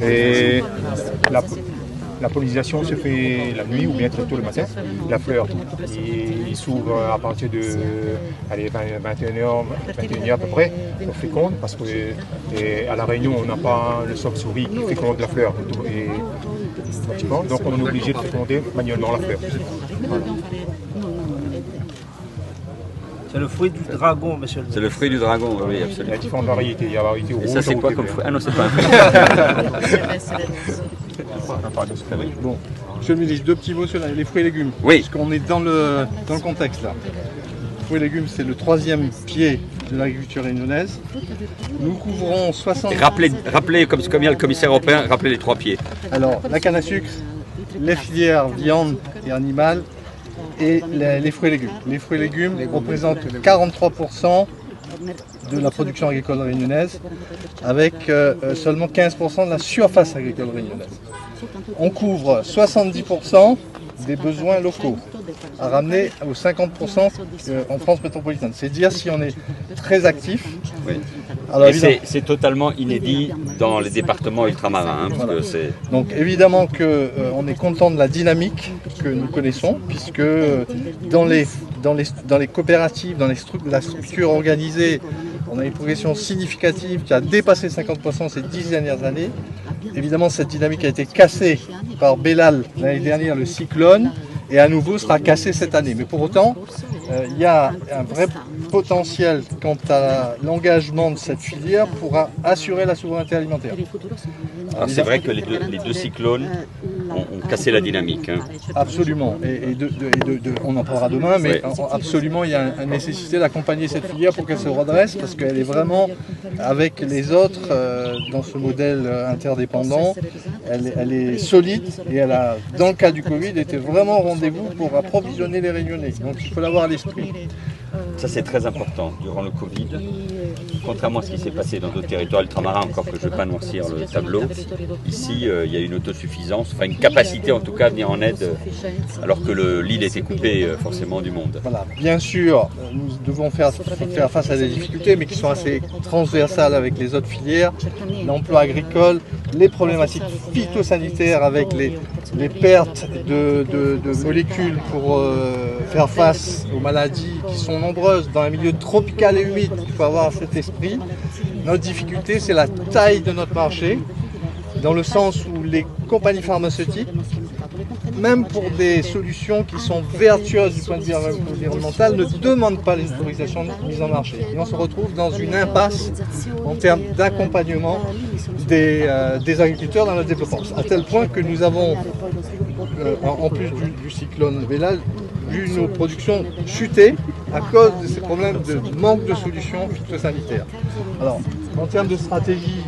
Et la pollinisation se fait la nuit ou bien très tôt le matin. La fleur, il s'ouvre à partir de 21h à peu près, on féconde parce qu'à La Réunion on n'a pas le sauve-souris qui féconde la fleur. Donc on est obligé de féconder manuellement la fleur. Voilà. C'est le fruit du dragon, monsieur. C'est le fruit du dragon, oui, absolument. Il y a différentes variétés. Il y a la variété rouge. Et ça, c'est quoi comme fruit? Ah non, c'est pas un fruit. Bon, monsieur le ministre, deux petits mots sur les fruits et légumes. Oui. Parce qu'on est dans le contexte là. Les fruits et légumes, c'est le troisième pied de l'agriculture réunionnaise. Nous couvrons 60... Rappelez, comme il y a le commissaire européen, rappelez les trois pieds. Alors, la canne à sucre, les filières viande et animale, et les fruits et légumes. Les fruits et légumes représentent 43% de la production agricole réunionnaise, avec seulement 15% de la surface agricole réunionnaise. On couvre 70% des besoins locaux, à ramener aux 50% en France métropolitaine. C'est dire si on est très actif. Oui. Alors, c'est totalement inédit dans les départements ultramarins. Hein, voilà. que donc évidemment qu'on est content de la dynamique que nous connaissons, puisque dans les coopératives, dans la structure organisée, on a une progression significative qui a dépassé 50% ces 10 dernières années. Évidemment, cette dynamique a été cassée par Bellal l'année dernière, le cyclone, et à nouveau sera cassée cette année. Mais pour autant, il y a un vrai potentiel quant à l'engagement de cette filière pour assurer la souveraineté alimentaire. Alors c'est vrai que les deux cyclones ont cassé la dynamique. Hein. Absolument, on en parlera demain, mais oui. Absolument il y a une nécessité d'accompagner cette filière pour qu'elle se redresse, parce qu'elle est vraiment, avec les autres, dans ce modèle interdépendant, elle est solide et elle a, dans le cas du Covid, été vraiment au rendez-vous pour approvisionner les Réunionnais. Donc il faut l'avoir à l'esprit. Ça c'est très important durant le Covid. Contrairement à ce qui s'est passé dans d'autres territoires ultramarins, encore que je ne veux pas noircir le tableau, ici il y a une autosuffisance, enfin une capacité en tout cas à venir en aide, alors que l'île était coupée forcément du monde. Voilà. Bien sûr, nous devons faire face à des difficultés, mais qui sont assez transversales avec les autres filières, l'emploi agricole, les problématiques phytosanitaires avec les pertes de molécules pour faire face aux maladies qui sont nombreuses dans un milieu tropical et humide. Il faut avoir cet esprit. Notre difficulté, c'est la taille de notre marché, dans le sens où les compagnies pharmaceutiques, même pour des solutions qui sont vertueuses du point de vue environnemental, ne demandent pas les autorisations de mise en marché. Et on se retrouve dans une impasse en termes d'accompagnement des agriculteurs dans le développement. À tel point que nous avons, en plus du cyclone Bellal, vu nos productions chuter à cause de ces problèmes de manque de solutions phytosanitaires. Alors, en termes de stratégie,